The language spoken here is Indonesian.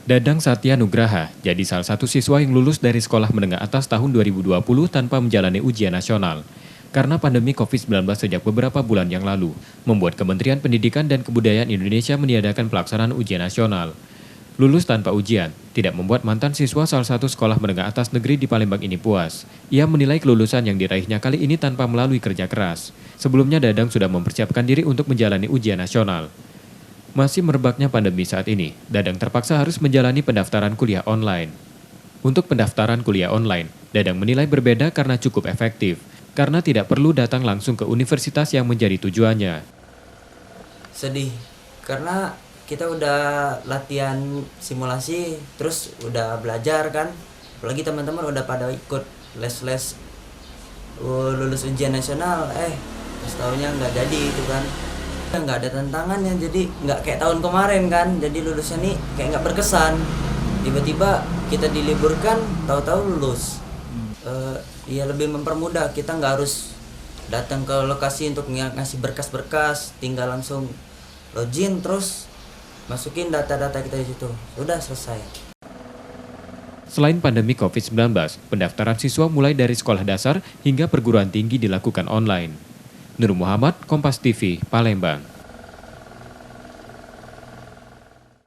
Dadang Satya Nugraha jadi salah satu siswa yang lulus dari sekolah menengah atas tahun 2020 tanpa menjalani ujian nasional. Karena pandemi COVID-19 sejak beberapa bulan yang lalu, membuat Kementerian Pendidikan dan Kebudayaan Indonesia meniadakan pelaksanaan ujian nasional. Lulus tanpa ujian tidak membuat mantan siswa salah satu sekolah menengah atas negeri di Palembang ini puas. Ia menilai kelulusan yang diraihnya kali ini tanpa melalui kerja keras. Sebelumnya Dadang sudah mempersiapkan diri untuk menjalani ujian nasional. Masih merebaknya pandemi saat ini, Dadang terpaksa harus menjalani pendaftaran kuliah online. Untuk pendaftaran kuliah online, Dadang menilai berbeda karena cukup efektif, karena tidak perlu datang langsung ke universitas yang menjadi tujuannya. Sedih, karena kita udah latihan simulasi, terus udah belajar kan. Apalagi teman-teman udah pada ikut les-les lulus ujian nasional, pas tahunnya nggak jadi itu kan. Nggak ada tantangannya, jadi nggak kayak tahun kemarin kan, jadi lulusnya nih kayak nggak berkesan. Tiba-tiba kita diliburkan, tahu-tahu lulus. Ya lebih mempermudah, kita nggak harus datang ke lokasi untuk ngasih berkas-berkas, tinggal langsung login terus masukin data-data kita di situ, udah selesai. Selain pandemi COVID-19, pendaftaran siswa mulai dari sekolah dasar hingga perguruan tinggi dilakukan online. Nur Muhammad, Kompas TV, Palembang.